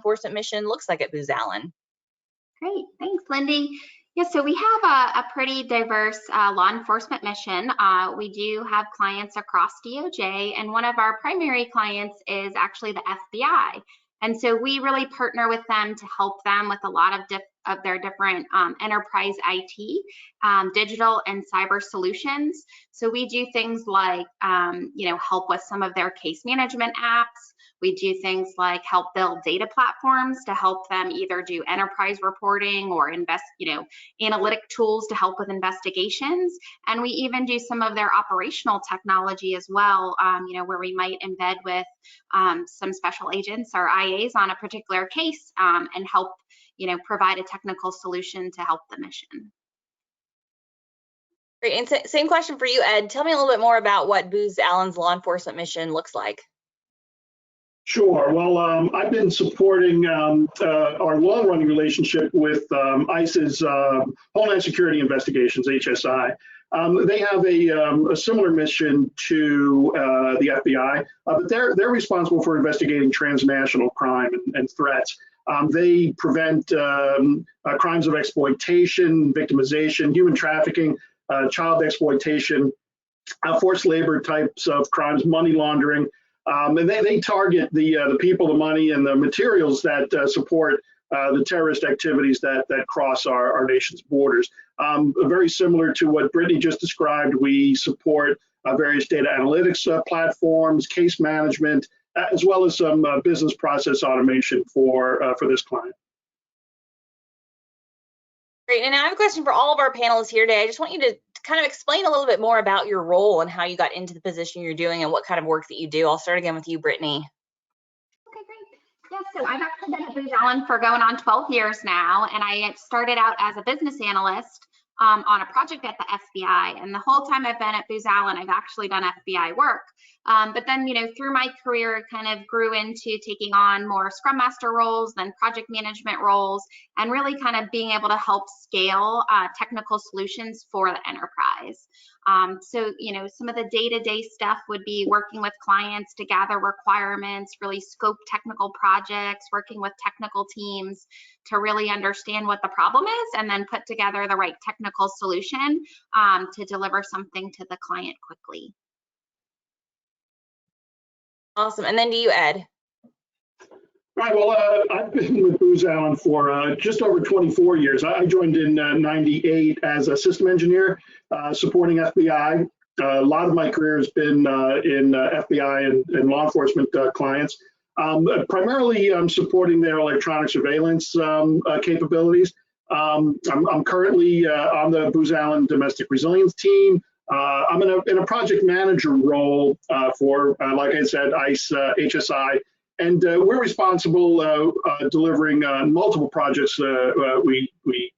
enforcement mission looks like at Booz Allen. Great, thanks, Lindy. Yeah, so we have a pretty diverse law enforcement mission. We do have clients across DOJ, and one of our primary clients is actually the FBI. And so we really partner with them to help them with a lot of their different enterprise IT, digital and cyber solutions. So we do things like, help with some of their case management apps. We do things like help build data platforms to help them either do enterprise reporting or analytic tools to help with investigations. And we even do some of their operational technology as well, where we might embed with some special agents or IAs on a particular case and help, provide a technical solution to help the mission. Great, and same question for you, Ed. Tell me a little bit more about what Booz Allen's law enforcement mission looks like. Sure. Well, I've been supporting our long-running relationship with ICE's Homeland Security Investigations, HSI. They have a similar mission to the FBI, but they're responsible for investigating transnational crime and threats. They prevent crimes of exploitation, victimization, human trafficking, child exploitation, forced labor types of crimes, money laundering. And they target the people, the money, and the materials that support the terrorist activities that cross our nation's borders. Very similar to what Brittany just described, we support various data analytics platforms, case management, as well as some business process automation for this client. Great, and I have a question for all of our panelists here today. I just want you to kind of explain a little bit more about your role and how you got into the position you're doing and what kind of work that you do. I'll start again with you, Brittany. Okay, great. Yeah, so I've actually been at Booz Allen for going on 12 years now, and I started out as a business analyst on a project at the FBI. And the whole time I've been at Booz Allen, I've actually done FBI work. But then, through my career, it kind of grew into taking on more Scrum Master roles, then project management roles, and really kind of being able to help scale technical solutions for the enterprise. So, some of the day-to-day stuff would be working with clients to gather requirements, really scope technical projects, working with technical teams to really understand what the problem is, and then put together the right technical solution to deliver something to the client quickly. Awesome. And then to you, Ed. Right. Well, I've been with Booz Allen for just over 24 years. I joined in '98 as a system engineer supporting FBI. A lot of my career has been in FBI and law enforcement clients. Primarily, I'm supporting their electronic surveillance capabilities. I'm currently on the Booz Allen domestic resilience team. I'm in a project manager role for, like I said, ICE, HSI, and we're responsible delivering multiple projects. We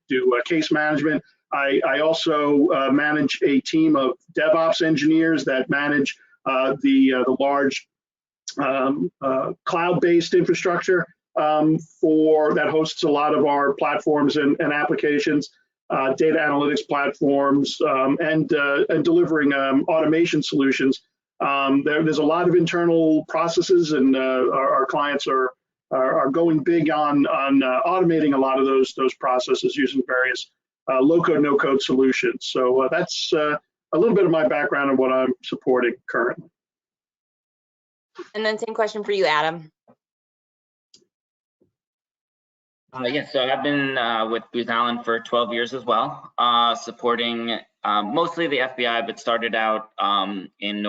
do case management. I also manage a team of DevOps engineers that manage the large cloud-based infrastructure that hosts a lot of our platforms and applications. Data analytics platforms, and delivering automation solutions. There's a lot of internal processes, and our clients are going big on automating a lot of those processes using various low-code, no-code solutions. So that's a little bit of my background and what I'm supporting currently. And then same question for you, Adam. Yes, so I've been with Booz Allen for 12 years as well, supporting mostly the FBI, but started out in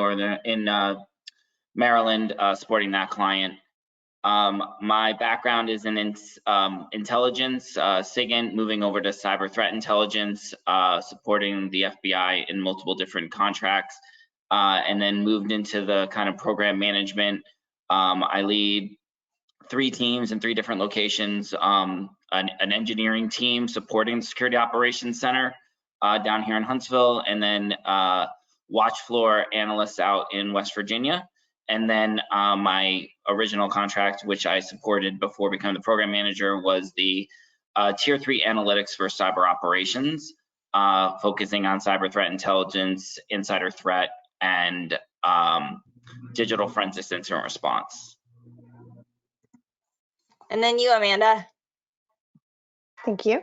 Maryland, supporting that client. My background is in intelligence, SIGINT, moving over to cyber threat intelligence, supporting the FBI in multiple different contracts, and then moved into the kind of program management. I lead 3 teams in 3 different locations, an engineering team supporting the Security Operations Center down here in Huntsville, and then watch floor analysts out in West Virginia. And then my original contract, which I supported before becoming the program manager, was the Tier 3 analytics for cyber operations, focusing on cyber threat intelligence, insider threat, and digital forensics incident response. And then you, Amanda. Thank you.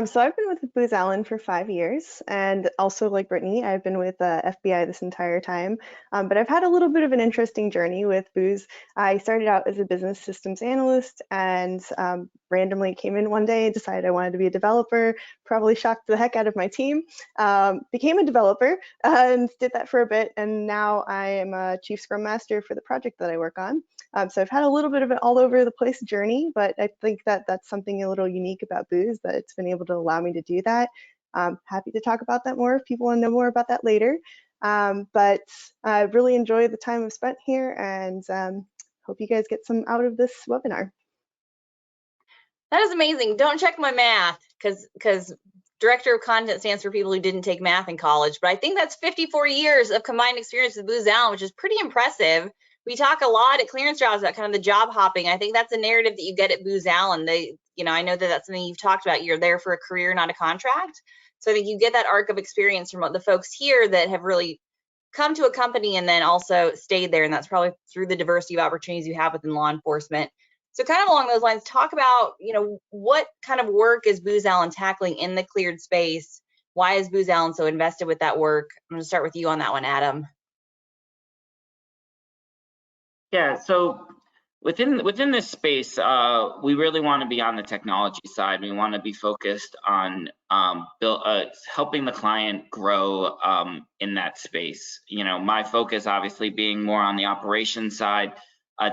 So I've been with Booz Allen for 5 years, and also like Brittany, I've been with FBI this entire time. But I've had a little bit of an interesting journey with Booz. I started out as a business systems analyst and randomly came in one day, decided I wanted to be a developer, probably shocked the heck out of my team, became a developer and did that for a bit. And now I am a chief scrum master for the project that I work on. So I've had a little bit of an all over the place journey, but I think that that's something a little unique about Booz, that it's been able to allow me to do that. Happy to talk about that more if people want to know more about that later. But I really enjoyed the time I've spent here, and hope you guys get some out of this webinar. That is amazing. Don't check my math, because Director of Content stands for people who didn't take math in college, but I think that's 54 years of combined experience with Booz Allen, which is pretty impressive. We talk a lot at clearance jobs about kind of the job hopping. I think that's a narrative that you get at Booz Allen. I know that that's something you've talked about. You're there for a career, not a contract. So I think you get that arc of experience from the folks here that have really come to a company and then also stayed there. And that's probably through the diversity of opportunities you have within law enforcement. So kind of along those lines, talk about, what kind of work is Booz Allen tackling in the cleared space? Why is Booz Allen so invested with that work? I'm going to start with you on that one, Adam. Yeah, so within this space, we really want to be on the technology side. We want to be focused on helping the client grow in that space. My focus obviously being more on the operations side,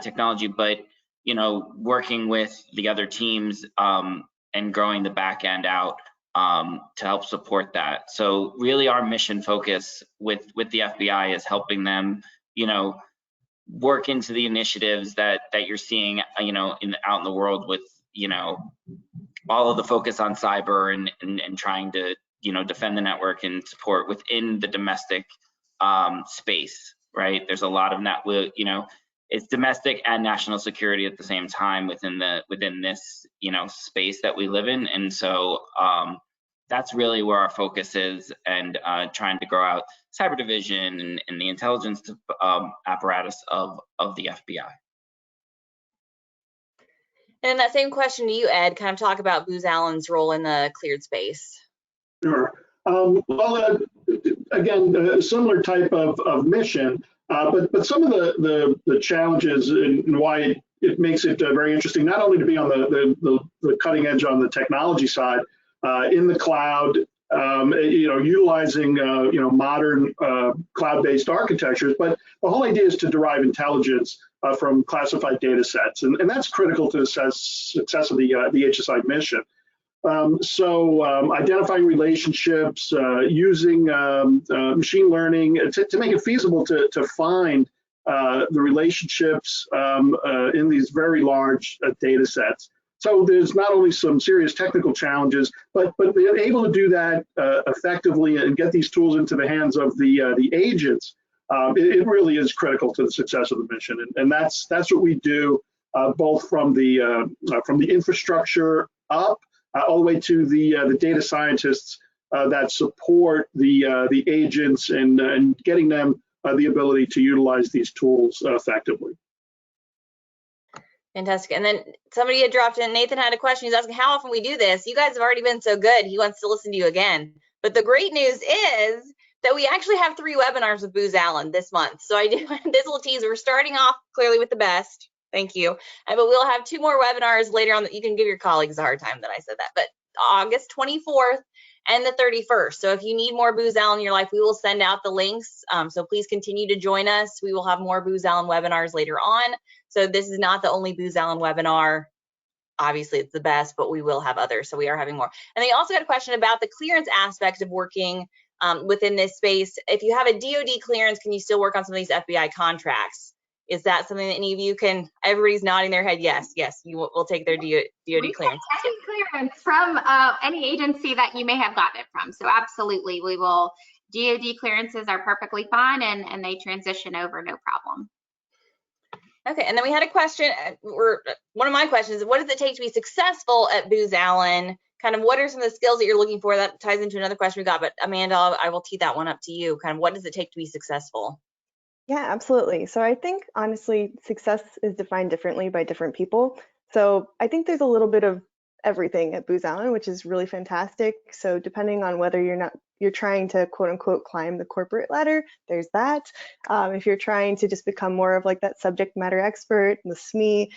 technology, but working with the other teams and growing the back end out to help support that. So really, our mission focus with the FBI is helping them, work into the initiatives that you're seeing, out in the world with, all of the focus on cyber and trying to, defend the network and support within the domestic space, right? There's a lot of it's domestic and national security at the same time within this, space that we live in. And so that's really where our focus is, and trying to grow out cyber division and the intelligence apparatus of the FBI. And in that same question to you, Ed, kind of talk about Booz Allen's role in the cleared space. Sure. Well, again, a similar type of mission, but some of the challenges and why it makes it very interesting, not only to be on the cutting edge on the technology side, in the cloud, utilizing modern cloud-based architectures, but the whole idea is to derive intelligence from classified data sets, and that's critical to the success of the HSI mission. So identifying relationships, using machine learning to make it feasible to find the relationships in these very large data sets. So there's not only some serious technical challenges, but being able to do that effectively and get these tools into the hands of the agents, it really is critical to the success of the mission. And that's what we do, both from the infrastructure up all the way to the data scientists that support the agents and getting them the ability to utilize these tools effectively. Fantastic. And then somebody had dropped in, Nathan had a question. He's asking how often we do this. You guys have already been so good. He wants to listen to you again. But the great news is that we actually have 3 webinars with Booz Allen this month. So I do this little tease. We're starting off clearly with the best. Thank you. But we'll have 2 more webinars later on that you can give your colleagues a hard time that I said that. But August 24th and the 31st. So if you need more Booz Allen in your life, we will send out the links. So please continue to join us. We will have more Booz Allen webinars later on. So this is not the only Booz Allen webinar. Obviously, it's the best, but we will have others. So we are having more. And they also got a question about the clearance aspect of working within this space. If you have a DoD clearance, can you still work on some of these FBI contracts? Is that something that any of you can? Everybody's nodding their head. Yes, you will take their DoD clearance. Any clearance from any agency that you may have gotten it from. So absolutely, we will. DoD clearances are perfectly fine, and they transition over no problem. Okay, and then we had a question, one of my questions is, what does it take to be successful at Booz Allen? Kind of what are some of the skills that you're looking for? That ties into another question we got, but Amanda, I will tee that one up to you. Kind of what does it take to be successful? Yeah, absolutely. So I think honestly, success is defined differently by different people. So I think there's a little bit of everything at Booz Allen, which is really fantastic. So depending on whether you're trying to quote unquote climb the corporate ladder, there's that. If you're trying to just become more of like that subject matter expert, the SME,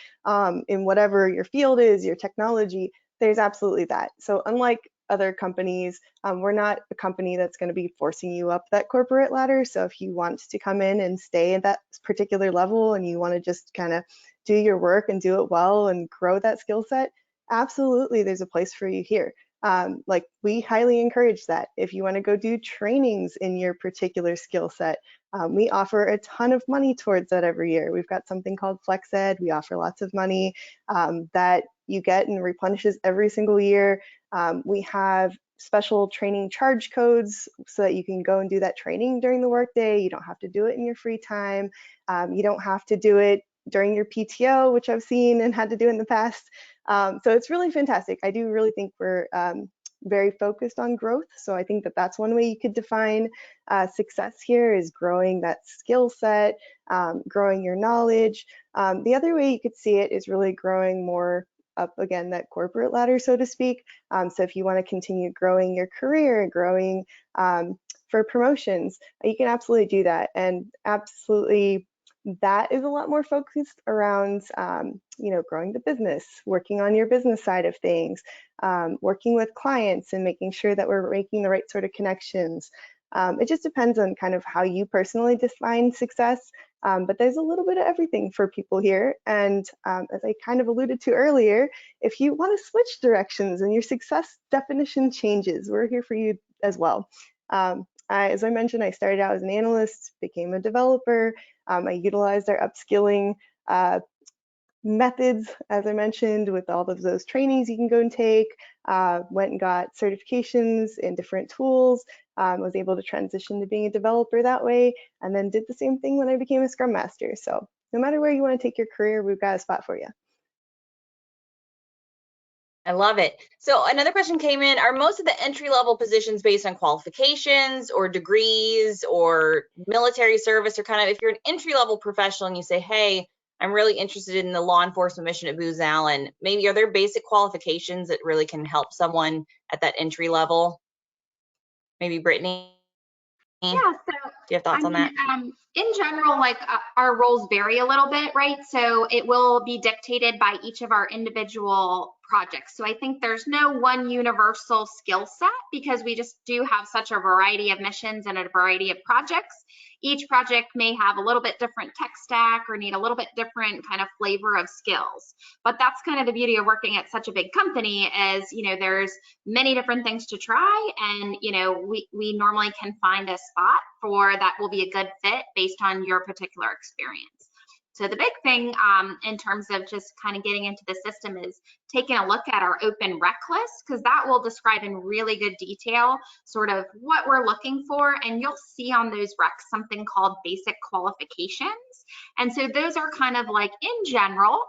in whatever your field is, your technology, there's absolutely that. So unlike other companies, we're not a company that's going to be forcing you up that corporate ladder. So if you want to come in and stay at that particular level and you want to just kind of do your work and do it well and grow that skill set, absolutely there's a place for you here. Like we highly encourage that. If you want to go do trainings in your particular skill set, we offer a ton of money towards that every year. We've got something called Flex Ed. We offer lots of money that you get and replenishes every single year. We have special training charge codes so that you can go and do that training during the workday. You don't have to do it in your free time. You don't have to do it during your PTO, which I've seen and had to do in the past. So it's really fantastic. I do really think we're very focused on growth. So I think that that's one way you could define success here, is growing that skill set, growing your knowledge. The other way you could see it is really growing more up, again, that corporate ladder, so to speak. So if you want to continue growing your career, growing for promotions, you can absolutely do that. And absolutely, that is a lot more focused around, growing the business, working on your business side of things, working with clients and making sure that we're making the right sort of connections. It just depends on kind of how you personally define success, but there's a little bit of everything for people here. And as I kind of alluded to earlier, if you want to switch directions and your success definition changes, we're here for you as well. As I mentioned, I started out as an analyst, became a developer. I utilized our upskilling methods, as I mentioned, with all of those trainings you can go and take, went and got certifications in different tools, was able to transition to being a developer that way, and then did the same thing when I became a Scrum Master. So no matter where you want to take your career, we've got a spot for you. I love it. So another question came in, are most of the entry-level positions based on qualifications or degrees or military service, or kind of if you're an entry-level professional and you say, hey, I'm really interested in the law enforcement mission at Booz Allen, maybe are there basic qualifications that really can help someone at that entry level? Maybe Brittany? Yeah, so do you have thoughts on that? In general, like our roles vary a little bit, right? So it will be dictated by each of our individual projects. So I think there's no one universal skill set because we just do have such a variety of missions and a variety of projects. Each project may have a little bit different tech stack or need a little bit different kind of flavor of skills. But that's kind of the beauty of working at such a big company is, there's many different things to try, and, we normally can find a spot for that will be a good fit based on your particular experience. So the big thing in terms of just kind of getting into the system is taking a look at our open rec list, because that will describe in really good detail sort of what we're looking for. And you'll see on those recs something called basic qualifications. And so those are kind of like in general,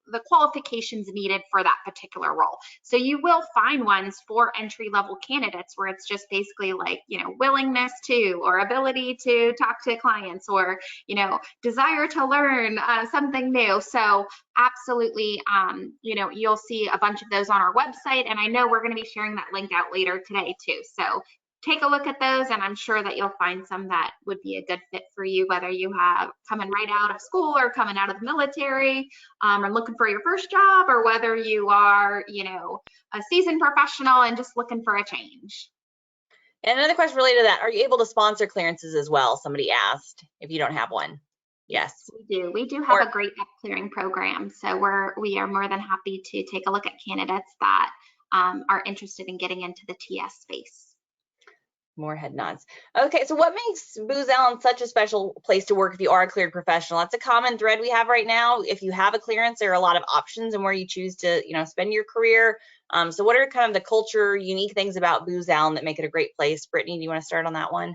the qualifications needed for that particular role. So you will find ones for entry-level candidates where it's just basically like, willingness to, or ability to talk to clients, or, desire to learn something new. So absolutely, you'll see a bunch of those on our website. And I know we're going to be sharing that link out later today too. So take a look at those, and I'm sure that you'll find some that would be a good fit for you, whether you have coming right out of school or coming out of the military, or looking for your first job, or whether you are, a seasoned professional and just looking for a change. And another question related to that, are you able to sponsor clearances as well? Somebody asked if you don't have one. Yes. We do have a great clearing program. So we are more than happy to take a look at candidates that are interested in getting into the TS space. More head nods. Okay, so what makes Booz Allen such a special place to work if you are a cleared professional? That's a common thread we have right now. If you have a clearance, there are a lot of options in where you choose to, spend your career. So what are kind of the culture, unique things about Booz Allen that make it a great place? Brittany, do you want to start on that one?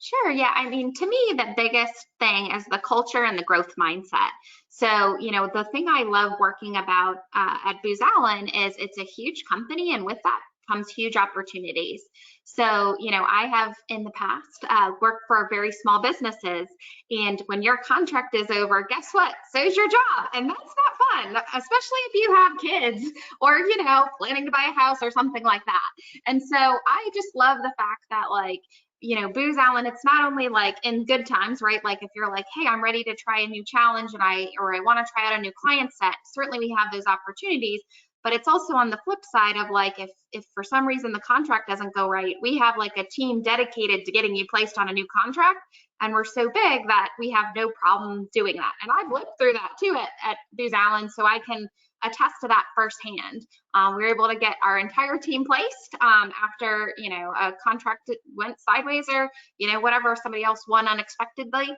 Sure. Yeah. I mean, to me, the biggest thing is the culture and the growth mindset. So, the thing I love working about at Booz Allen is it's a huge company, and with that comes huge opportunities. So, you know, I have in the past worked for very small businesses, and when your contract is over, guess what? So's your job, and that's not fun, especially if you have kids or, you know, planning to buy a house or something like that. And so I just love the fact that, like, you know, Booz Allen, it's not only like in good times, right? Like if you're like, hey, I'm ready to try a new challenge and I want to try out a new client set, certainly we have those opportunities. But it's also on the flip side of like, if for some reason the contract doesn't go right, we have like a team dedicated to getting you placed on a new contract. And we're so big that we have no problem doing that. And I've lived through that too at Booz Allen, so I can attest to that firsthand. We were able to get our entire team placed after, you know, a contract went sideways or, you know, whatever, somebody else won unexpectedly.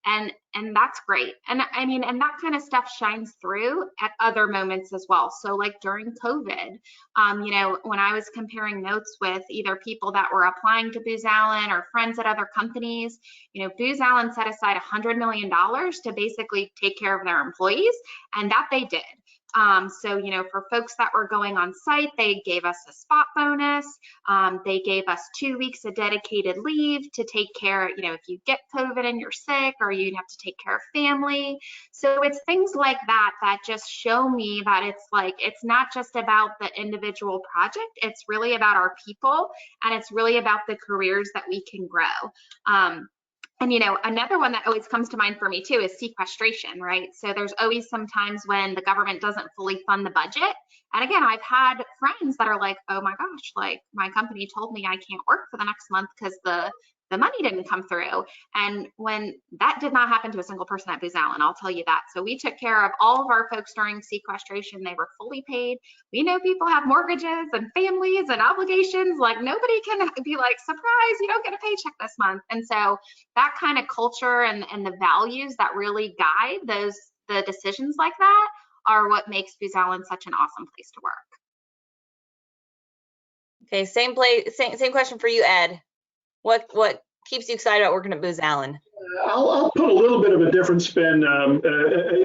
And that's great. And I mean, and that kind of stuff shines through at other moments as well. So like during COVID, you know, when I was comparing notes with either people that were applying to Booz Allen or friends at other companies, you know, Booz Allen set aside $100 million to basically take care of their employees, and that they did. So, you know, for folks that were going on site, they gave us a spot bonus. They gave us 2 weeks of dedicated leave to take care, you know, if you get COVID and you're sick or you have to take care of family. So it's things like that that just show me that it's like, it's not just about the individual project. It's really about our people, and it's really about the careers that we can grow. And, you know, another one that always comes to mind for me too is sequestration, right? So there's always some times when the government doesn't fully fund the budget. And again, I've had friends that are like, oh my gosh, like my company told me I can't work for the next month because the money didn't come through. And when that did not happen to a single person at Booz Allen, I'll tell you that. So we took care of all of our folks during sequestration. They were fully paid. We know people have mortgages and families and obligations. Like nobody can be like, surprise, you don't get a paycheck this month. And so that kind of culture and the values that really guide the decisions like that are what makes Booz Allen such an awesome place to work. Okay, same question for you, Ed. What keeps you excited about working at Booz Allen? I'll put a little bit of a different spin,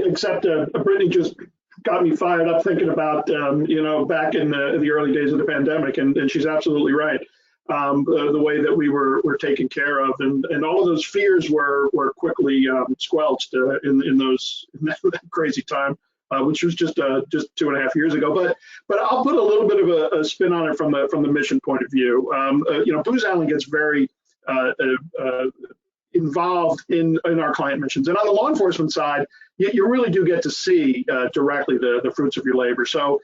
except Brittany just got me fired up thinking about, you know, back in the early days of the pandemic, and she's absolutely right. The way that we were taken care of, and all of those fears were quickly squelched in that crazy time, which was just 2.5 years ago. But I'll put a little bit of a spin on it from the mission point of view. You know, Booz Allen gets very involved in our client missions, and on the law enforcement side, you really do get to see directly the fruits of your labor. So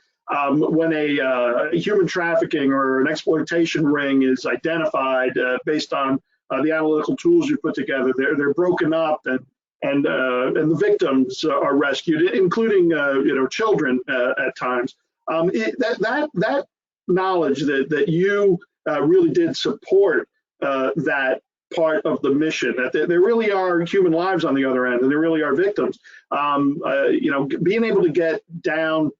when a human trafficking or an exploitation ring is identified based on the analytical tools you put together, they're broken up, and the victims are rescued, including you know, children at times. That knowledge that you really did support that part of the mission, that there really are human lives on the other end, and there really are victims. You know, being able to get down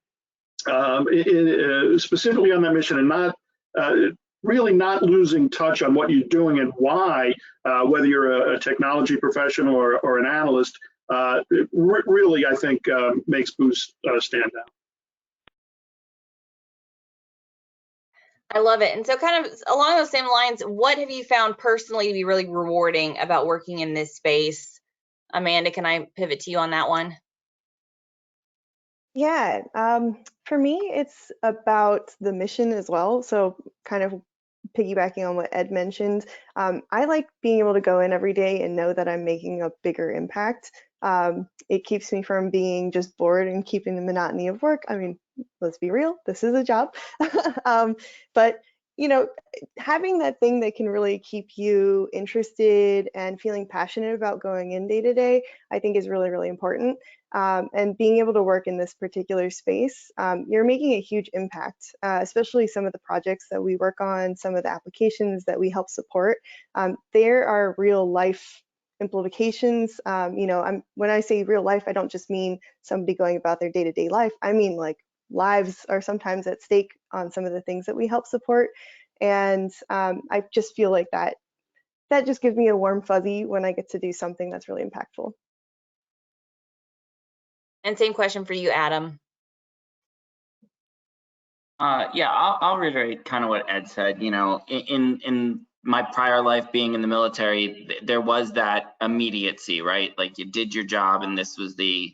specifically on that mission and not really not losing touch on what you're doing and why, whether you're a technology professional or an analyst, really, I think, makes Booz stand out. I love it. And so kind of along those same lines, what have you found personally to be really rewarding about working in this space? Amanda, can I pivot to you on that one? Yeah, for me, it's about the mission as well. So kind of piggybacking on what Ed mentioned, I like being able to go in every day and know that I'm making a bigger impact. It keeps me from being just bored and keeping the monotony of work. I mean, let's be real, this is a job. But you know, having that thing that can really keep you interested and feeling passionate about going in day to day, I think is really, really important. And being able to work in this particular space, you're making a huge impact, especially some of the projects that we work on, some of the applications that we help support. There are real life implications. You know, when I say real life, I don't just mean somebody going about their day-to-day life. I mean, like, lives are sometimes at stake on some of the things that we help support. And I just feel like that just gives me a warm fuzzy when I get to do something that's really impactful. And same question for you, Adam. Yeah, I'll reiterate kind of what Ed said. You know, in my prior life being in the military, there was that immediacy, right? Like you did your job and this was the,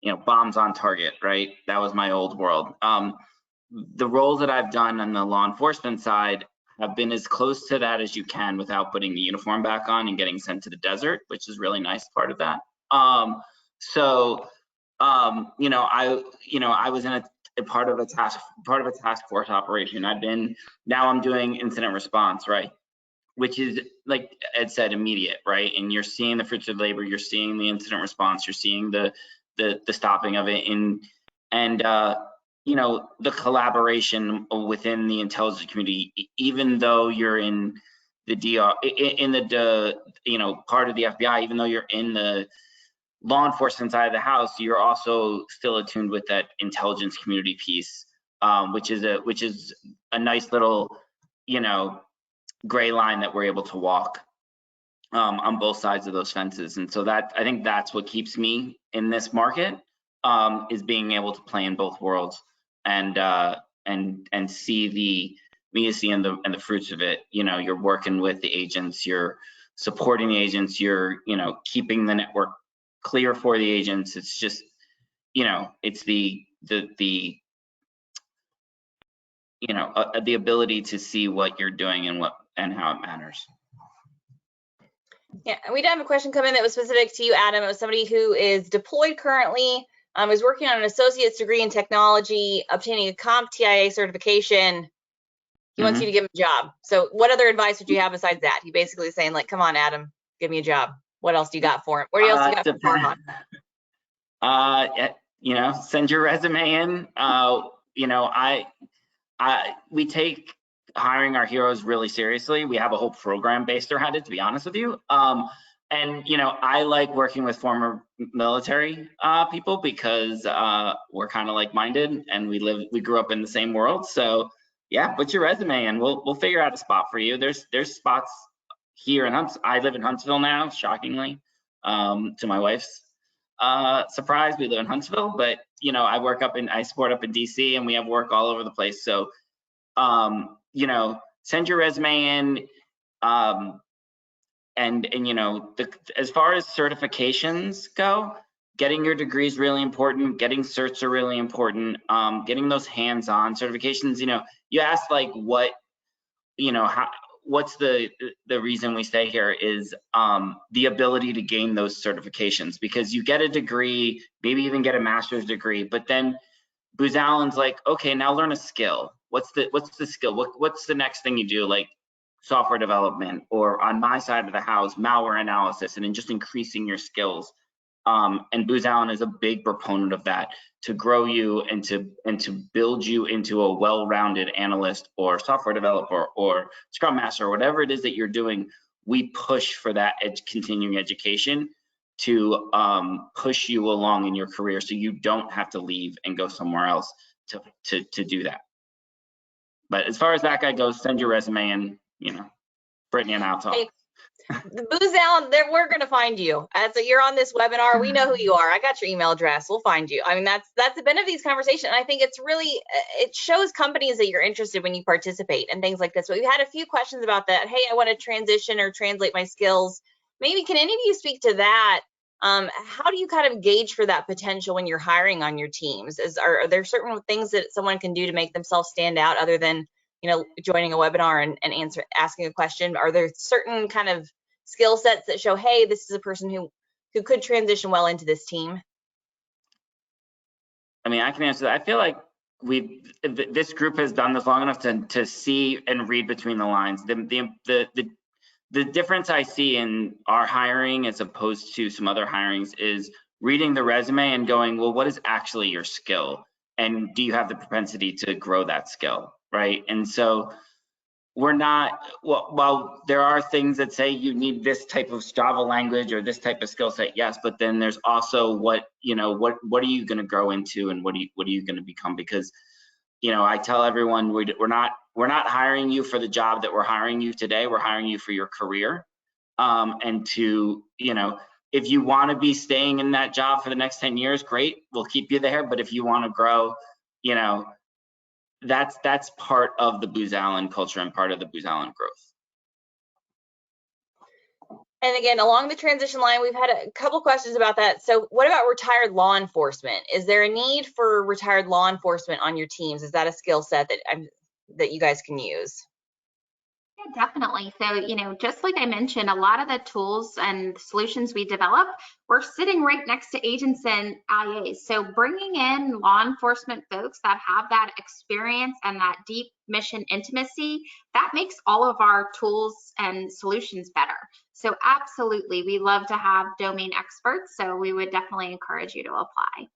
you know, bombs on target, right? That was my old world. The roles that I've done on the law enforcement side have been as close to that as you can without putting the uniform back on and getting sent to the desert, which is really nice part of that. You know, I was in a part of a task force operation. Now I'm doing incident response, right? Which is, like Ed said, immediate, right? And you're seeing the fruits of labor, you're seeing the incident response, you're seeing the stopping of it, and you know, the collaboration within the intelligence community, even though you're in the DR, in the you know, part of the FBI, even though you're in the law enforcement side of the house, you're also still attuned with that intelligence community piece, which is a nice little, you know, gray line that we're able to walk on both sides of those fences. And so that, I think that's what keeps me in this market, is being able to play in both worlds and see the immediacy and the fruits of it. You know, you're working with the agents, you're supporting the agents, you're, you know, keeping the network clear for the agents. It's just, you know, it's the you know, the ability to see what you're doing and how it matters. Yeah, and we did have a question come in that was specific to you, Adam. It was somebody who is deployed currently, is working on an associate's degree in technology, obtaining a CompTIA certification. He wants you to give him a job. So what other advice would you have besides that? He basically saying, like, come on, Adam, give me a job. What else do you got for him? What else do you got for him? You know, send your resume in. You know, we take hiring our heroes really seriously. We have a whole program based around it, to be honest with you. And you know, I like working with former military people because we're kind of like-minded and we grew up in the same world. So yeah, put your resume in. We'll figure out a spot for you. There's spots here in Huntsville. I live in Huntsville now, shockingly, to my wife's surprise. We live in Huntsville, but you know, I support up in DC, and we have work all over the place. So you know, send your resume in, and you know, as far as certifications go, getting your degree is really important. Getting certs are really important. Getting those hands-on certifications. You know, you asked like what, you know, what's the reason we stay here is the ability to gain those certifications, because you get a degree, maybe even get a master's degree, but then Booz Allen's like, okay, now learn a skill. What's the skill? What's the next thing you do? Like software development, or on my side of the house, malware analysis, and then just increasing your skills. And Booz Allen is a big proponent of that, to grow you and to build you into a well-rounded analyst or software developer or Scrum Master, or whatever it is that you're doing. We push for that continuing education to push you along in your career, so you don't have to leave and go somewhere else to do that. But as far as that guy goes, send your resume in. You know, Brittany and I'll talk. Hey, Booz Allen, we're going to find you. So you're on this webinar. We know who you are. I got your email address. We'll find you. I mean, that's the benefit of these conversations. And I think it's really, it shows companies that you're interested when you participate and things like this. But we've had a few questions about that. Hey, I want to transition or translate my skills. Maybe can any of you speak to that? How do you kind of gauge for that potential when you're hiring on your teams? Are there certain things that someone can do to make themselves stand out other than, you know, joining a webinar and asking a question? Are there certain kind of skill sets that show, hey, this is a person who could transition well into this team? I mean, I can answer that. I feel like this group has done this long enough to see and read between the lines. The difference I see in our hiring as opposed to some other hirings is reading the resume and going, well, what is actually your skill? And do you have the propensity to grow that skill, right? And so we're not, well, there are things that say you need this type of Java language or this type of skill set, yes, but then there's also what, you know, what are you going to grow into, and what are you going to become? Because, you know, I tell everyone we're not hiring you for the job that we're hiring you today. We're hiring you for your career, and to, you know, if you want to be staying in that job for the next 10 years, great, we'll keep you there. But if you want to grow, you know, that's part of the Booz Allen culture and part of the Booz Allen growth. And again, along the transition line, we've had a couple questions about that. So what about retired law enforcement? Is there a need for retired law enforcement on your teams? Is that a skill set that you guys can use? Yeah, definitely. So, you know, just like I mentioned, a lot of the tools and solutions we develop, we're sitting right next to agents and IAs. So bringing in law enforcement folks that have that experience and that deep mission intimacy, that makes all of our tools and solutions better. So absolutely, we love to have domain experts. So we would definitely encourage you to apply.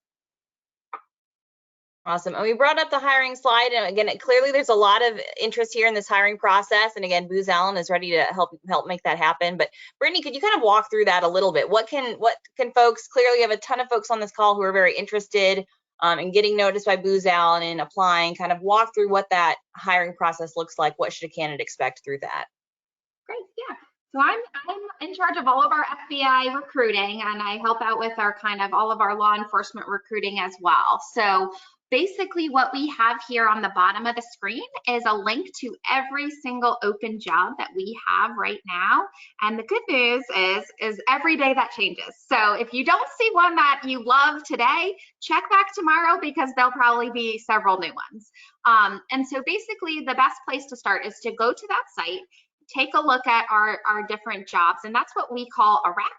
Awesome. And we brought up the hiring slide. And again, clearly there's a lot of interest here in this hiring process. And again, Booz Allen is ready to help make that happen. But Brittany, could you kind of walk through that a little bit? What can folks, clearly you have a ton of folks on this call who are very interested in getting noticed by Booz Allen and applying, kind of walk through what that hiring process looks like. What should a candidate expect through that? Great, yeah. So I'm in charge of all of our FBI recruiting, and I help out with our kind of all of our law enforcement recruiting as well. So basically what we have here on the bottom of the screen is a link to every single open job that we have right now. And the good news is every day that changes. So if you don't see one that you love today, check back tomorrow because there'll probably be several new ones. And so basically the best place to start is to go to that site, take a look at our different jobs, and that's what we call a rack.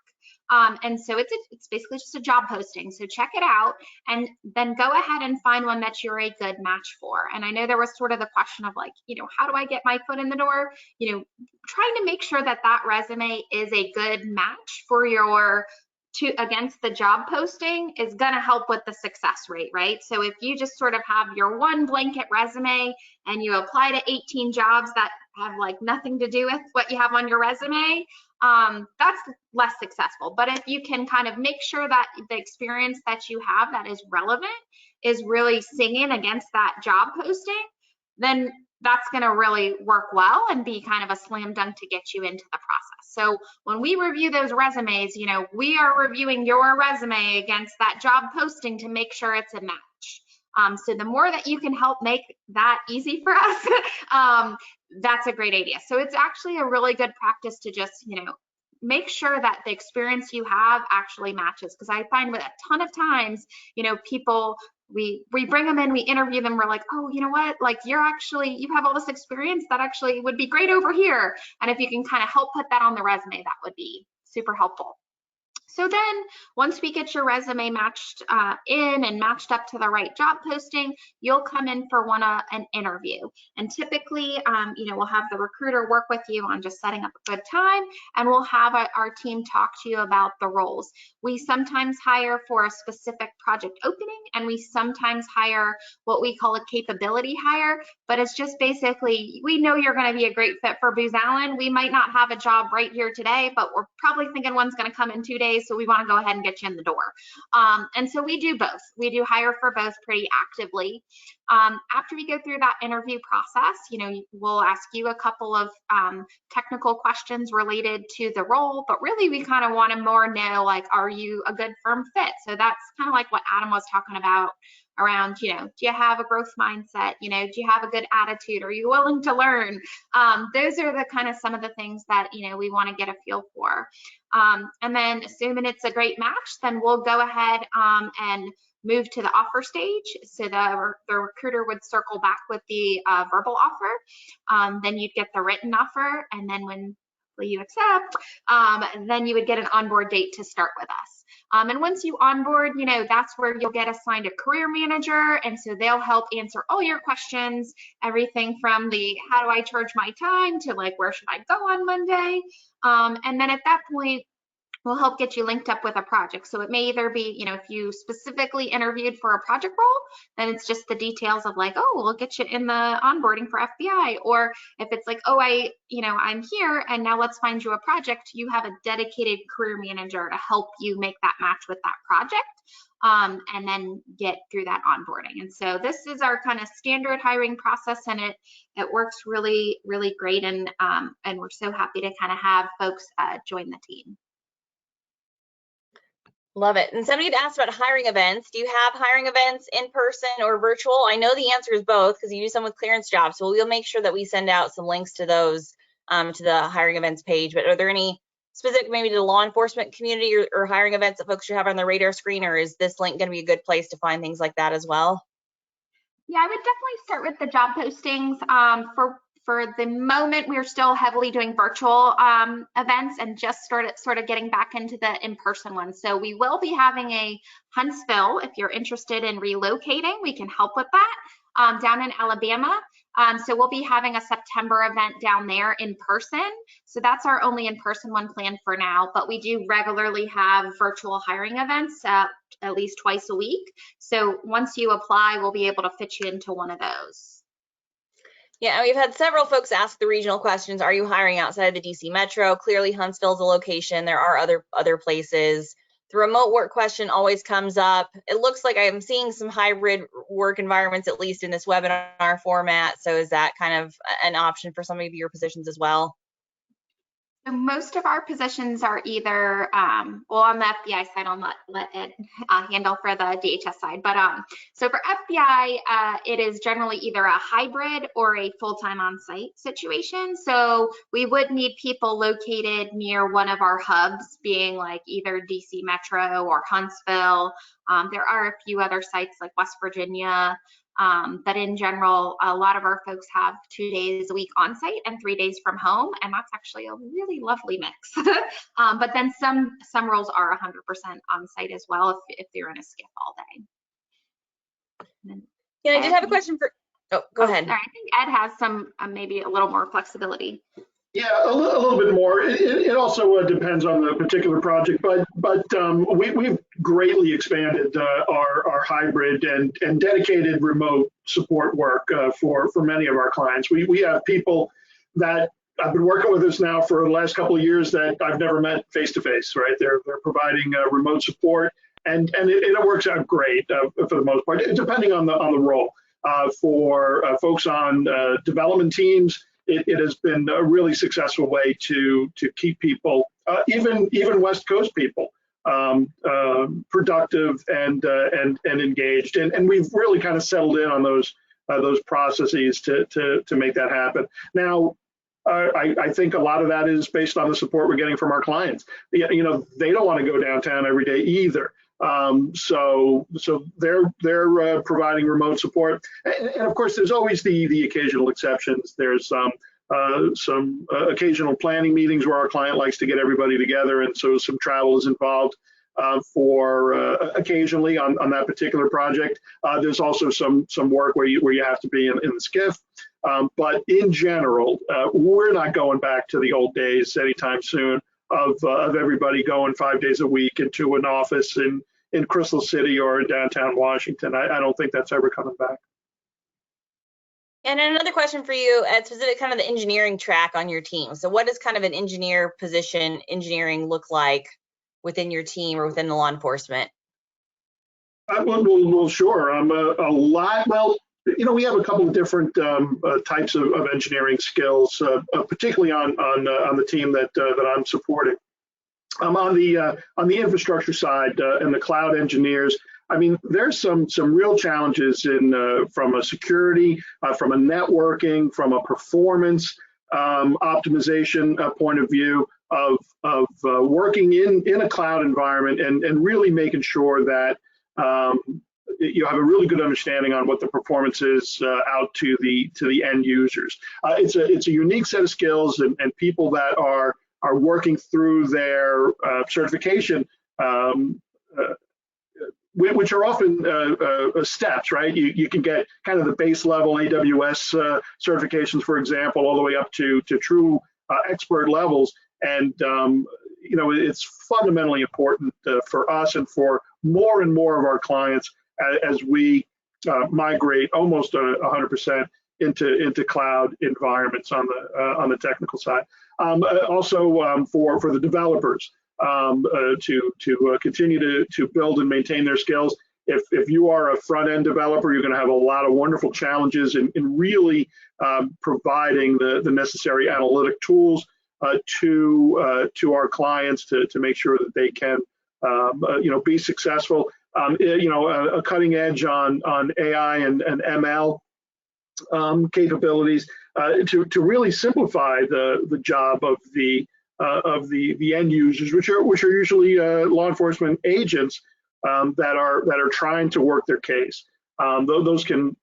And so it's basically just a job posting. So check it out and then go ahead and find one that you're a good match for. And I know there was sort of the question of like, you know, how do I get my foot in the door? You know, trying to make sure that that resume is a good match for your against the job posting is going to help with the success rate, right? So if you just sort of have your one blanket resume and you apply to 18 jobs that have like nothing to do with what you have on your resume, that's less successful. But if you can kind of make sure that the experience that you have that is relevant is really singing against that job posting, then that's going to really work well and be kind of a slam dunk to get you into the process. So when we review those resumes, you know, we are reviewing your resume against that job posting to make sure it's a match. So the more that you can help make that easy for us, that's a great idea. So it's actually a really good practice to just, you know, make sure that the experience you have actually matches. Because I find with a ton of times, you know, people, we bring them in, we interview them, we're like, oh, you know what, like you have all this experience that actually would be great over here. And if you can kind of help put that on the resume, that would be super helpful. So then once we get your resume matched in and matched up to the right job posting, you'll come in for an interview. And typically, you know, we'll have the recruiter work with you on just setting up a good time, and we'll have our team talk to you about the roles. We sometimes hire for a specific project opening, and we sometimes hire what we call a capability hire, but it's just basically, we know you're going to be a great fit for Booz Allen. We might not have a job right here today, but we're probably thinking one's going to come in 2 days. So we want to go ahead and get you in the door. And so we do both. We do hire for both pretty actively. After we go through that interview process, you know, we'll ask you a couple of technical questions related to the role, but really we kind of want to more know, like, are you a good firm fit? So that's kind of like what Adam was talking about around, you know, do you have a growth mindset? You know, do you have a good attitude? Are you willing to learn? Those are the kind of some of the things that, you know, we want to get a feel for. And then assuming it's a great match, then we'll go ahead and move to the offer stage. So the recruiter would circle back with the verbal offer. Then you'd get the written offer. And then when you accept, then you would get an onboard date to start with us. And once you onboard, you know, that's where you'll get assigned a career manager. And so they'll help answer all your questions, everything from the how do I charge my time to like, where should I go on Monday? And then at that point, we'll help get you linked up with a project. So it may either be, you know, if you specifically interviewed for a project role, then it's just the details of like, oh, we'll get you in the onboarding for FBI. Or if it's like, oh, I'm here and now let's find you a project, you have a dedicated career manager to help you make that match with that project. And then get through that onboarding. And so this is our kind of standard hiring process, and it works really, really great. And we're so happy to kind of have folks join the team. Love it. And somebody had asked about hiring events. Do you have hiring events in person or virtual? I know the answer is both because you do some with clearance jobs. So we'll make sure that we send out some links to those to the hiring events page. But are there any specific maybe to the law enforcement community or hiring events that folks should have on their radar screen, or is this link going to be a good place to find things like that as well? Yeah, I would definitely start with the job postings. For the moment, we're still heavily doing virtual events and just started sort of getting back into the in-person ones. So we will be having a Huntsville. If you're interested in relocating, we can help with that down in Alabama. So we'll be having a September event down there in person. So that's our only in-person one planned for now, but we do regularly have virtual hiring events at least twice a week. So once you apply, we'll be able to fit you into one of those. Yeah, we've had several folks ask the regional questions. Are you hiring outside of the DC Metro? Clearly Huntsville's a location. There are other places. The remote work question always comes up. It looks like I'm seeing some hybrid work environments, at least in this webinar format. So is that kind of an option for some of your positions as well? So most of our positions are either, well, on the FBI side, I'll let Ed handle for the DHS side. But so for FBI, it is generally either a hybrid or a full-time on-site situation. So we would need people located near one of our hubs, being like either DC Metro or Huntsville. There are a few other sites like West Virginia. But in general, a lot of our folks have 2 days a week on site and 3 days from home, and that's actually a really lovely mix. But then some roles are 100% on site as well if you're in a skiff all day. Yeah, I did have a question for. Oh, go ahead. Sorry, I think Ed has some maybe a little more flexibility. Yeah, a little bit more. It also depends on the particular project, but we've greatly expanded our hybrid and dedicated remote support work for many of our clients. We have people that have been working with us now for the last couple of years that I've never met face to face. Right, they're providing remote support, and it works out great for the most part, depending on the role. For folks on development teams, it has been a really successful way to keep people, even West Coast people, productive and engaged. And we've really kind of settled in on those processes to make that happen. Now, I think a lot of that is based on the support we're getting from our clients. You know, they don't want to go downtown every day either. So they're providing remote support, and of course there's always the occasional exceptions. There's some occasional planning meetings where our client likes to get everybody together, and so some travel is involved for occasionally on that particular project. There's also some work where you have to be in the skiff, but in general, we're not going back to the old days anytime soon of everybody going 5 days a week into an office in Crystal City or in downtown Washington. I don't think that's ever coming back. And another question for you, at specific kind of the engineering track on your team. So what does kind of an engineer position, engineering look like within your team or within the law enforcement? Well, sure. A lot. Well, you know, we have a couple of different types of engineering skills, particularly on the team that I'm supporting. On the infrastructure side and the cloud engineers, I mean, there's some real challenges from a security, from a networking, from a performance optimization point of view of working in a cloud environment and really making sure that you have a really good understanding on what the performance is out to the end users. It's a unique set of skills, and people that are working through their certification, which are often steps, right? You can get kind of the base level AWS certifications, for example, all the way up to true expert levels. And, you know, it's fundamentally important for us and for more and more of our clients as we migrate almost 100% into cloud environments on the technical side. Also for the developers to continue to build and maintain their skills. If you are a front-end developer, you're going to have a lot of wonderful challenges in really providing the necessary analytic tools to our clients to make sure that they can be successful. A cutting edge on AI and ML capabilities to really simplify the job of the end users, which are usually law enforcement agents that are trying to work their case. Those can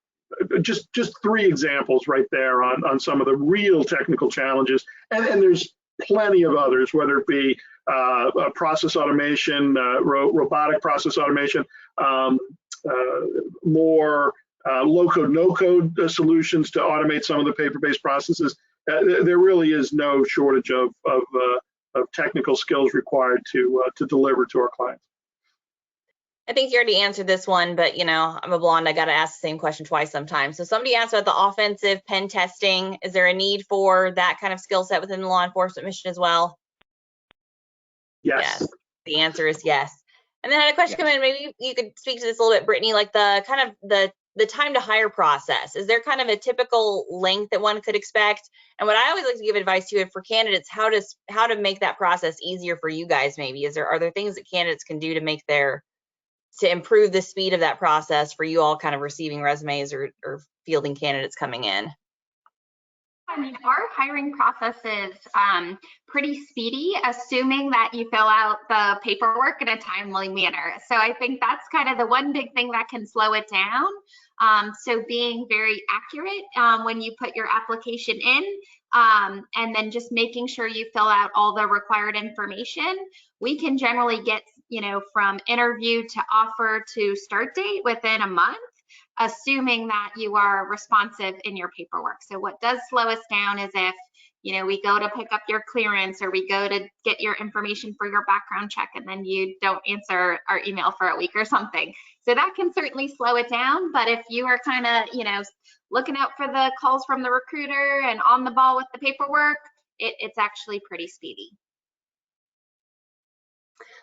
just 3 examples right there on some of the real technical challenges, and there's plenty of others, whether it be process automation, robotic process automation, more low-code, no-code solutions to automate some of the paper-based processes. There really is no shortage of technical skills required to deliver to our clients. I think you already answered this one, but I'm a blonde. I got to ask the same question twice sometimes. So somebody asked about the offensive pen testing. Is there a need for that kind of skill set within the law enforcement mission as well? Yes. The answer is yes. And then I had a question come in. Maybe you could speak to this a little bit, Brittany, like the kind of the time to hire process. Is there kind of a typical length that one could expect? And what I always like to give advice to for candidates, how to make that process easier for you guys, maybe. Are there things that candidates can do to improve the speed of that process for you all kind of receiving resumes or fielding candidates coming in? I mean, our hiring process is pretty speedy, assuming that you fill out the paperwork in a timely manner. So I think that's kind of the one big thing that can slow it down. So being very accurate when you put your application in, and then just making sure you fill out all the required information. We can generally get, from interview to offer to start date within a month, assuming that you are responsive in your paperwork. So what does slow us down is if, we go to pick up your clearance or we go to get your information for your background check and then you don't answer our email for a week or something. So that can certainly slow it down. But if you are kind of, looking out for the calls from the recruiter and on the ball with the paperwork, it's actually pretty speedy.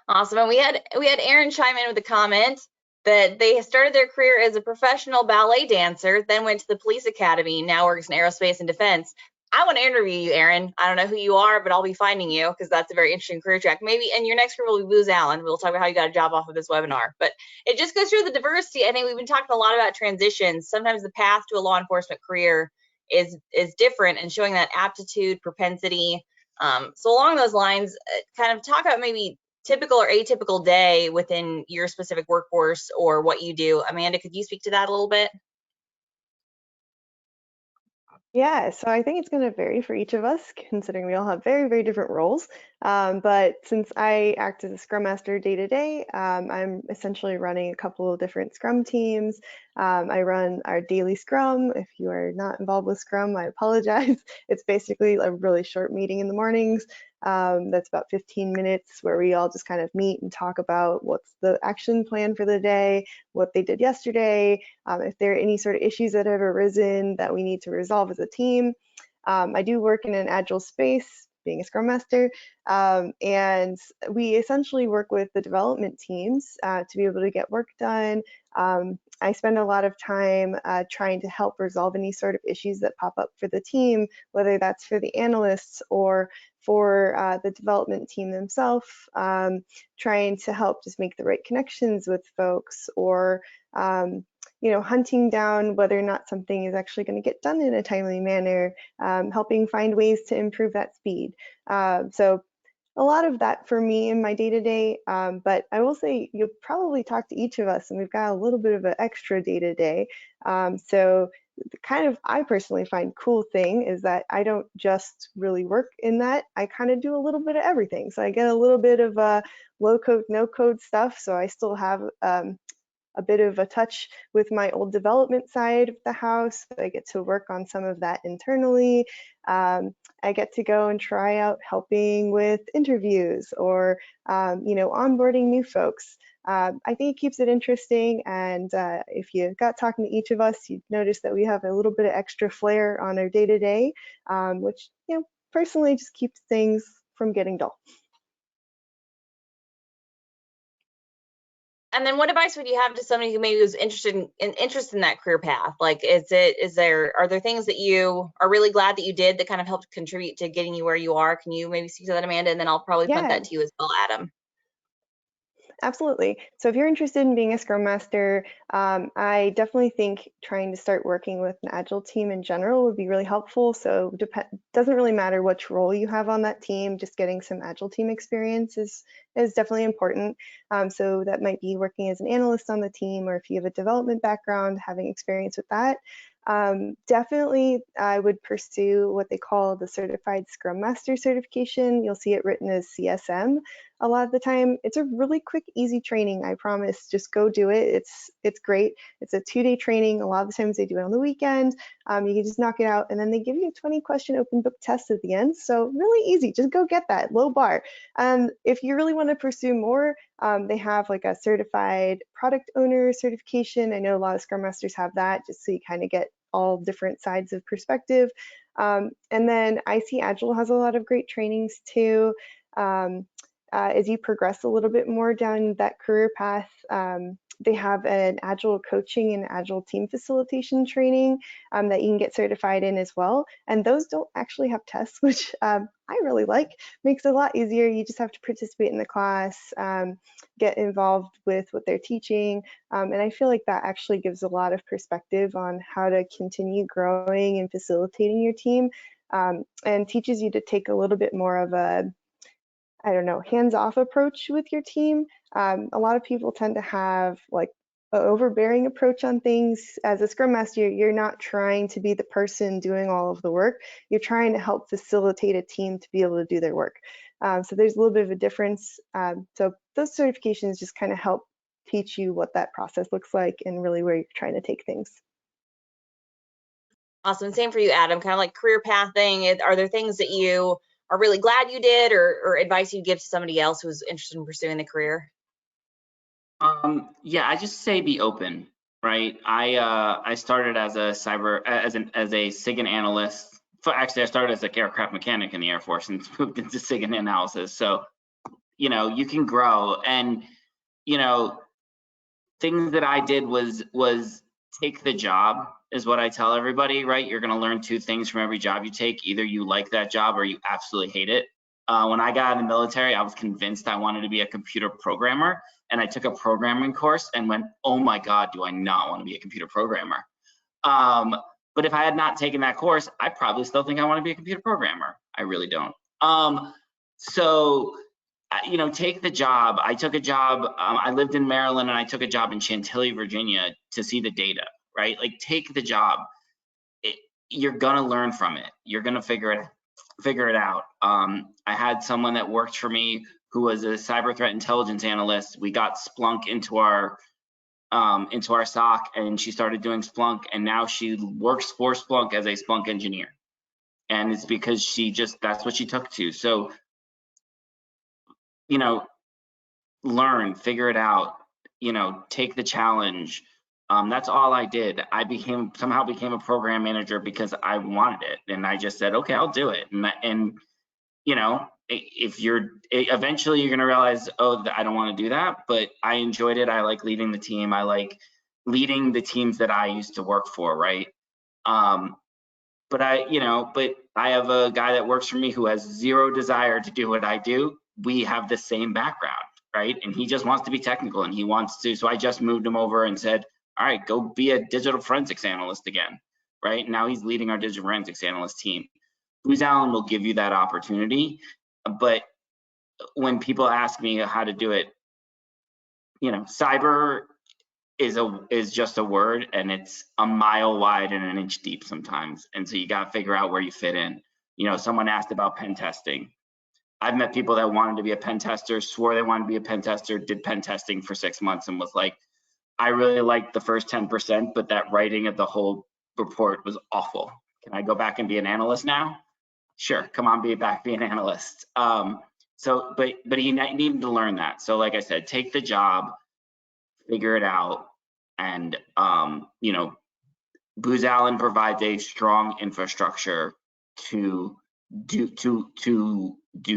Awesome. And we had Aaron chime in with a comment that they started their career as a professional ballet dancer, then went to the police academy, now works in aerospace and defense. I want to interview you, Aaron. I don't know who you are, but I'll be finding you because that's a very interesting career track. Maybe, and your next career will be Booz Allen. We'll talk about how you got a job off of this webinar. But it just goes through the diversity. I think we've been talking a lot about transitions. Sometimes the path to a law enforcement career is different, and showing that aptitude, propensity. So along those lines, kind of talk about maybe typical or atypical day within your specific workforce or what you do. Amanda, could you speak to that a little bit? Yeah, so I think it's going to vary for each of us, considering we all have very, very different roles. But since I act as a Scrum Master day to day, I'm essentially running a couple of different Scrum teams. I run our daily Scrum. If you are not involved with Scrum, I apologize. It's basically a really short meeting in the mornings. That's about 15 minutes where we all just kind of meet and talk about what's the action plan for the day, what they did yesterday, if there are any sort of issues that have arisen that we need to resolve as a team. I do work in an agile space, being a Scrum Master, and we essentially work with the development teams to be able to get work done. I spend a lot of time trying to help resolve any sort of issues that pop up for the team, whether that's for the analysts or for the development team themselves, trying to help just make the right connections with folks, or hunting down whether or not something is actually going to get done in a timely manner, helping find ways to improve that speed. So a lot of that for me in my day-to-day, but I will say you'll probably talk to each of us and we've got a little bit of an extra day-to-day. So the kind of, I personally find cool thing is that I don't just really work in that. I kind of do a little bit of everything. So I get a little bit of low code, no code stuff. So I still have a bit of a touch with my old development side of the house. I get to work on some of that internally. I get to go and try out helping with interviews or, onboarding new folks. I think it keeps it interesting. And if you got talking to each of us, you'd notice that we have a little bit of extra flair on our day-to-day, which, personally just keeps things from getting dull. And then what advice would you have to somebody who maybe was interested in that career path? Like, are there things that you are really glad that you did that kind of helped contribute to getting you where you are? Can you maybe speak to that, Amanda? And then I'll probably punt that to you as well, Adam. Absolutely. So if you're interested in being a Scrum Master, I definitely think trying to start working with an Agile team in general would be really helpful. So doesn't really matter which role you have on that team, just getting some Agile team experience is definitely important. So that might be working as an analyst on the team, or if you have a development background, having experience with that. Definitely, I would pursue what they call the Certified Scrum Master certification. You'll see it written as CSM. A lot of the time, it's a really quick, easy training. I promise. Just go do it. It's great. It's a 2-day training. A lot of the times they do it on the weekend. You can just knock it out, and then they give you a 20-question open book test at the end. So really easy. Just go get that. Low bar. If you really want to pursue more, they have like a certified product owner certification. I know a lot of Scrum Masters have that, just so you kind of get all different sides of perspective. And then I see Agile has a lot of great trainings too. As you progress a little bit more down that career path, they have an Agile coaching and Agile team facilitation training that you can get certified in as well. And those don't actually have tests, which I really like. Makes it a lot easier. You just have to participate in the class, get involved with what they're teaching. And I feel like that actually gives a lot of perspective on how to continue growing and facilitating your team, and teaches you to take a little bit more of a, I don't know, hands-off approach with your team. A lot of people tend to have like an overbearing approach on things. As a Scrum Master, you're not trying to be the person doing all of the work. You're trying to help facilitate a team to be able to do their work. So there's a little bit of a difference. So those certifications just kind of help teach you what that process looks like and really where you're trying to take things. Awesome. Same for you, Adam. Kind of like career pathing. Are there things that you are really glad you did, or advice you'd give to somebody else who's interested in pursuing the career? Yeah, I just say be open, right? I started as a SIGINT analyst. Actually, I started as an aircraft mechanic in the Air Force and moved into SIGINT analysis. So, you know, you can grow, and you know, things that I did was take the job is what I tell everybody, right? You're going to learn 2 things from every job you take. Either you like that job or you absolutely hate it. When I got out of the military, I was convinced I wanted to be a computer programmer, and I took a programming course and went, oh my God, do I not want to be a computer programmer? But if I had not taken that course, I probably still think I want to be a computer programmer. I really don't. So, you know, take the job. I took a job, I lived in Maryland, and I took a job in Chantilly, Virginia to see the data, right? Like, take the job. You're gonna learn from it. You're gonna figure it out. I had someone that worked for me who was a cyber threat intelligence analyst. We got Splunk into our SOC, and she started doing Splunk, and now she works for Splunk as a Splunk engineer. And it's because that's what she took to. So, you know, learn, figure it out, you know, take the challenge. That's all I did. I somehow became a program manager because I wanted it, and I just said, okay, I'll do it. And you know, eventually you're gonna realize, oh, I don't want to do that, but I enjoyed it. I like leading the team. I like leading the teams that I used to work for, right? But I have a guy that works for me who has zero desire to do what I do. We have the same background, right? And he just wants to be technical, and he wants to. So I just moved him over and said, all right, go be a digital forensics analyst again, right? Now he's leading our digital forensics analyst team. Booz Allen will give you that opportunity, but when people ask me how to do it, you know, cyber is just a word, and it's a mile wide and an inch deep sometimes. And so you got to figure out where you fit in. You know, someone asked about pen testing. I've met people that wanted to be a pen tester, swore they wanted to be a pen tester, did pen testing for 6 months, and was like, I really liked the first 10%, but that writing of the whole report was awful. Can I go back and be an analyst now? Sure, come on, be an analyst. But he needed to learn that. So like I said, take the job, figure it out, and you know, Booz Allen provides a strong infrastructure to do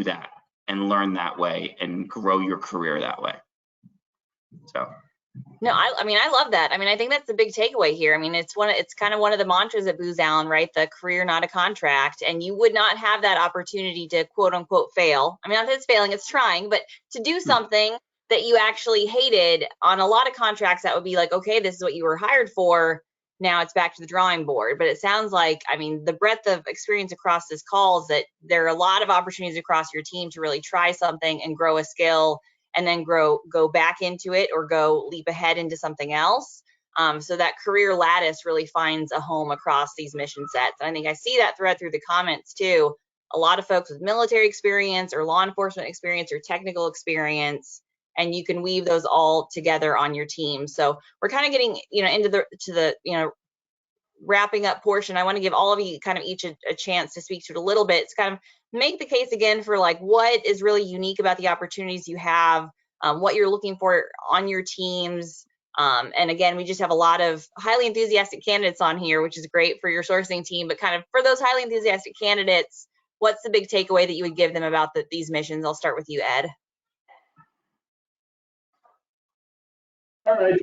that and learn that way and grow your career that way. So. No, I mean, I love that. I mean, I think that's the big takeaway here. I mean, it's kind of one of the mantras at Booz Allen, right? The career, not a contract. And you would not have that opportunity to quote unquote fail. I mean, not that it's failing, it's trying, but to do something that you actually hated. On a lot of contracts, that would be like, okay, this is what you were hired for. Now it's back to the drawing board. But it sounds like, I mean, the breadth of experience across this call is that there are a lot of opportunities across your team to really try something and grow a skill, and then go back into it or go leap ahead into something else. So that career lattice really finds a home across these mission sets. And I think I see that thread through the comments too. A lot of folks with military experience or law enforcement experience or technical experience, and you can weave those all together on your team. So we're kind of getting, into the wrapping up portion. I want to give all of you kind of each a chance to speak to it a little bit. It's kind of make the case again for like what is really unique about the opportunities you have, what you're looking for on your teams. And again, we just have a lot of highly enthusiastic candidates on here, which is great for your sourcing team. But kind of for those highly enthusiastic candidates, what's the big takeaway that you would give them about these missions? I'll start with you, Ed. All right.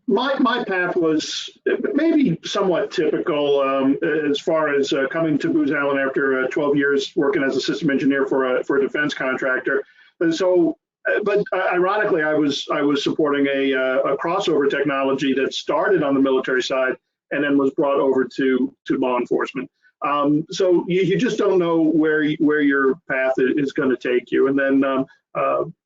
My path was maybe somewhat typical as far as coming to Booz Allen after 12 years working as a system engineer for a defense contractor. And so, but ironically, I was supporting a crossover technology that started on the military side and then was brought over to law enforcement. So you just don't know where your path is going to take you. And then,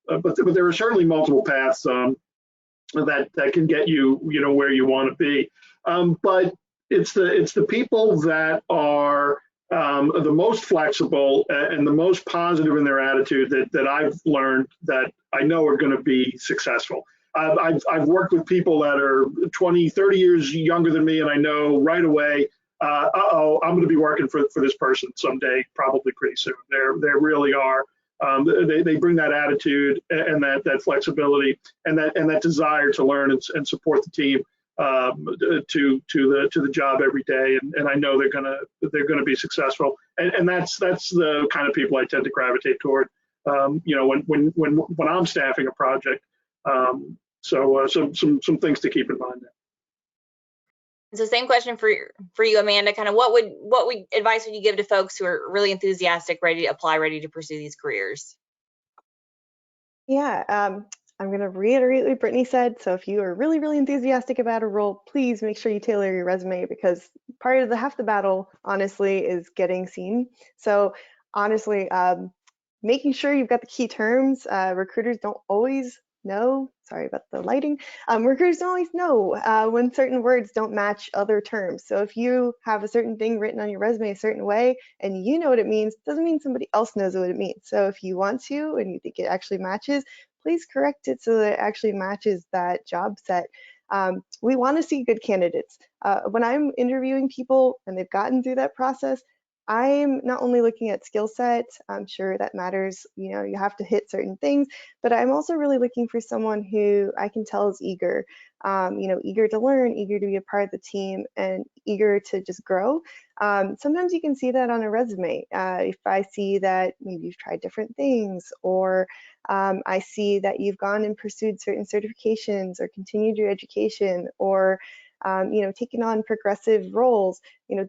but there are certainly multiple paths that can get you, where you want to be. But it's the people that are the most flexible and the most positive in their attitude that I've learned that I know are going to be successful. I've worked with people that are 20, 30 years younger than me, and I know right away, I'm going to be working for this person someday, probably pretty soon. They really are. They bring that attitude and that flexibility and that desire to learn and support the team to the job every day. And I know they're gonna be successful. And that's the kind of people I tend to gravitate toward. When I'm staffing a project. So some things to keep in mind there. So same question for you, Amanda. Kind of what advice would you give to folks who are really enthusiastic, ready to apply, ready to pursue these careers? Yeah, I'm going to reiterate what Brittany said. So if you are really, really enthusiastic about a role, please make sure you tailor your resume, because part of half the battle, honestly, is getting seen. So honestly, making sure you've got the key terms. Recruiters don't always know. Sorry about the lighting. Recruiters don't always know when certain words don't match other terms. So if you have a certain thing written on your resume a certain way and you know what it means, doesn't mean somebody else knows what it means. So if you want to and you think it actually matches, please correct it so that it actually matches that job set. We want to see good candidates. When I'm interviewing people and they've gotten through that process, I'm not only looking at skill set, I'm sure that matters, you have to hit certain things, but I'm also really looking for someone who I can tell is eager, eager to learn, eager to be a part of the team, and eager to just grow. Sometimes you can see that on a resume. If I see that maybe you've tried different things, or I see that you've gone and pursued certain certifications or continued your education, or taking on progressive roles,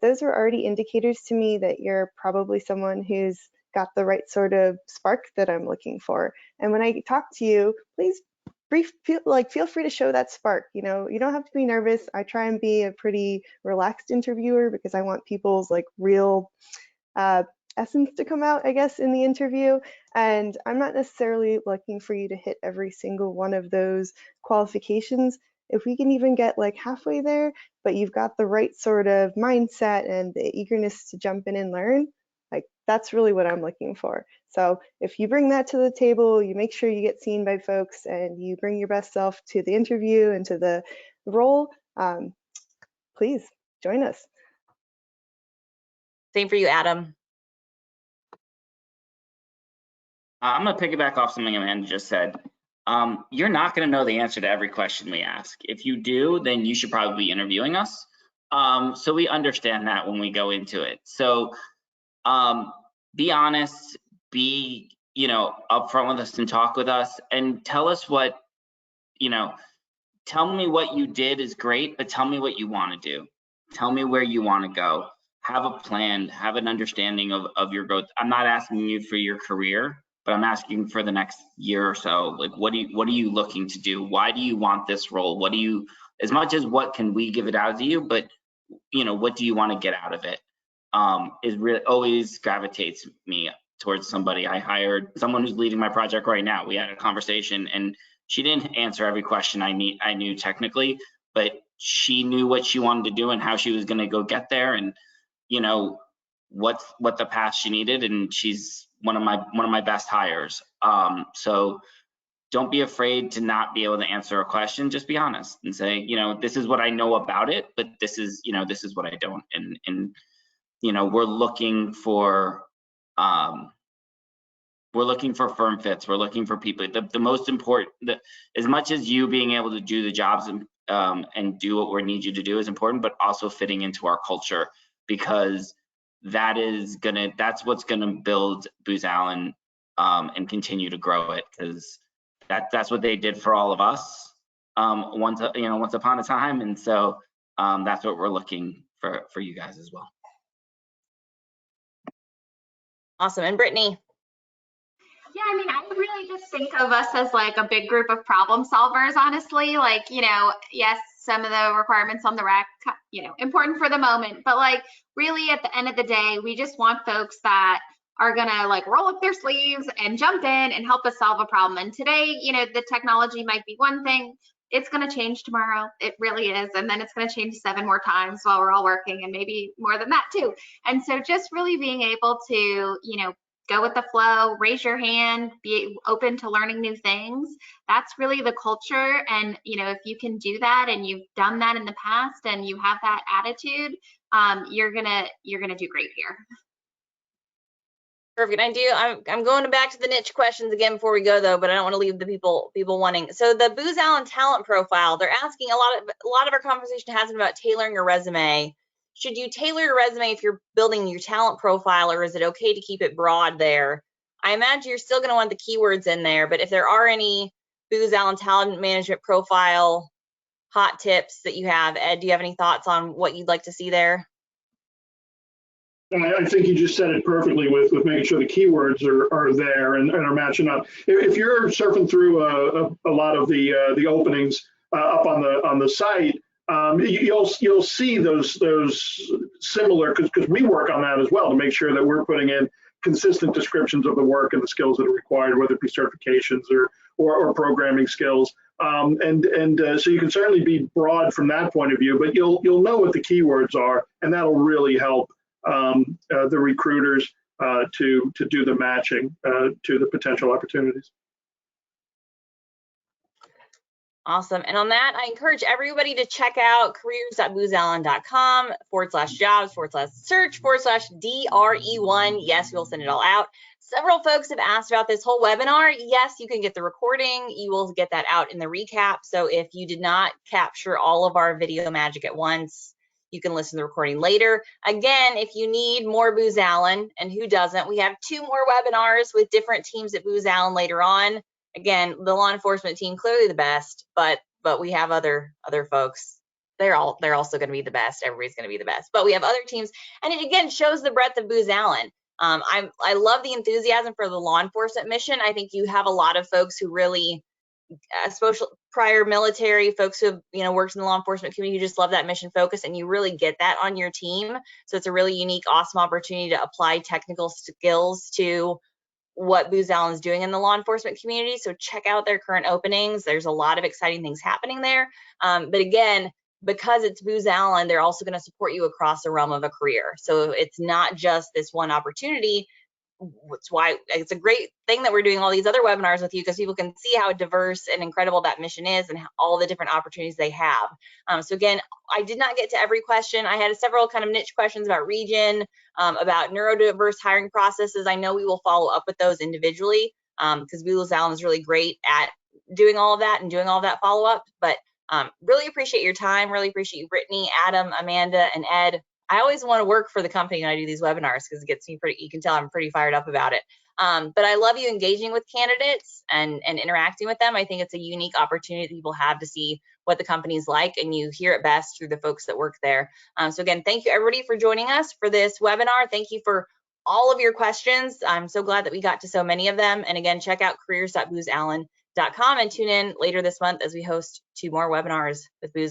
those are already indicators to me that you're probably someone who's got the right sort of spark that I'm looking for. And when I talk to you, please feel free to show that spark. You don't have to be nervous. I try and be a pretty relaxed interviewer because I want people's real essence to come out, I guess, in the interview. And I'm not necessarily looking for you to hit every single one of those qualifications. If we can even get halfway there, but you've got the right sort of mindset and the eagerness to jump in and learn, that's really what I'm looking for. So if you bring that to the table, you make sure you get seen by folks and you bring your best self to the interview and to the role, please join us. Same for you, Adam. I'm gonna piggyback off something Amanda just said. You're not going to know the answer to every question we ask. If you do, then you should probably be interviewing us. So we understand that when we go into it. So be honest, be upfront with us and talk with us, and tell us what, tell me what you did is great, but tell me what you want to do. Tell me where you want to go. Have a plan, have an understanding of your growth. I'm not asking you for your career, but I'm asking for the next year or so. Like, what are you looking to do? Why do you want this role? What do you, as much as what can we give it out to you, but what do you want to get out of it? Is really always gravitates me towards somebody. I hired someone who's leading my project right now. We had a conversation and she didn't answer every question I knew technically, but she knew what she wanted to do and how she was going to go get there, and what the path she needed, and she's one of my best hires. So don't be afraid to not be able to answer a question. Just be honest and say, this is what I know about it, but this is what I don't. And we're looking for firm fits. We're looking for people. The most important, as much as you being able to do the jobs and do what we need you to do is important, but also fitting into our culture, because that's what's gonna build Booz Allen and continue to grow it, because that's what they did for all of us once upon a time, and so that's what we're looking for you guys as well. Awesome. And Brittany? Yeah, I mean, I really just think of us as like a big group of problem solvers, honestly. Like, yes, some of the requirements on the rack, important for the moment, but like really at the end of the day, we just want folks that are gonna like roll up their sleeves and jump in and help us solve a problem. And today, the technology might be one thing, it's gonna change tomorrow. It really is. And then it's gonna change 7 more times while we're all working, and maybe more than that too. And so just really being able to, go with the flow, raise your hand, be open to learning new things. That's really the culture. And, if you can do that and you've done that in the past and you have that attitude, you're gonna do great here. Perfect. I'm going back to the niche questions again before we go though, but I don't want to leave the people wanting. So the Booz Allen talent profile, they're asking, a lot of our conversation has been about tailoring your resume. Should you tailor your resume if you're building your talent profile, or is it okay to keep it broad there? I imagine you're still going to want the keywords in there, but if there are any Booz Allen talent management profile hot tips that you have, Ed, do you have any thoughts on what you'd like to see there? I think you just said it perfectly with making sure the keywords are there and are matching up. If you're surfing through a lot of the openings up on the site, you'll see those similar, because we work on that as well to make sure that we're putting in consistent descriptions of the work and the skills that are required, whether it be certifications or programming skills. So you can certainly be broad from that point of view, but you'll know what the keywords are, and that'll really help the recruiters to do the matching to the potential opportunities. Awesome. And on that, I encourage everybody to check out careers.boozallen.com/jobs/search/DRE1. Yes, we'll send it all out. Several folks have asked about this whole webinar. Yes, you can get the recording. You will get that out in the recap. So if you did not capture all of our video magic at once, you can listen to the recording later. Again, if you need more Booz Allen, and who doesn't, we have 2 more webinars with different teams at Booz Allen later on. Again, the law enforcement team, clearly the best, but we have other folks. They're also going to be the best. Everybody's going to be the best, but we have other teams, and it again shows the breadth of Booz Allen. I love the enthusiasm for the law enforcement mission. I think you have a lot of folks who really prior military folks who have worked in the law enforcement community who just love that mission focus, and you really get that on your team. So it's a really unique, awesome opportunity to apply technical skills to what Booz Allen is doing in the law enforcement community. So check out their current openings. There's a lot of exciting things happening there. But again, because it's Booz Allen, they're also going to support you across the realm of a career. So it's not just this one opportunity. That's why it's a great thing that we're doing all these other webinars with you, because people can see how diverse and incredible that mission is and all the different opportunities they have. So again, I did not get to every question. I had several kind of niche questions about region, about neurodiverse hiring processes. I know we will follow up with those individually, because Booz Allen is really great at doing all of that and doing all of that follow up. But really appreciate your time. Really appreciate you, Brittany, Adam, Amanda, and Ed. I always want to work for the company when I do these webinars, because it gets me you can tell I'm pretty fired up about it. But I love you engaging with candidates and interacting with them. I think it's a unique opportunity that people have to see what the company's like, and you hear it best through the folks that work there. So again, thank you everybody for joining us for this webinar. Thank you for all of your questions. I'm so glad that we got to so many of them. And again, check out careers.boozallen.com and tune in later this month as we host 2 more webinars with Booz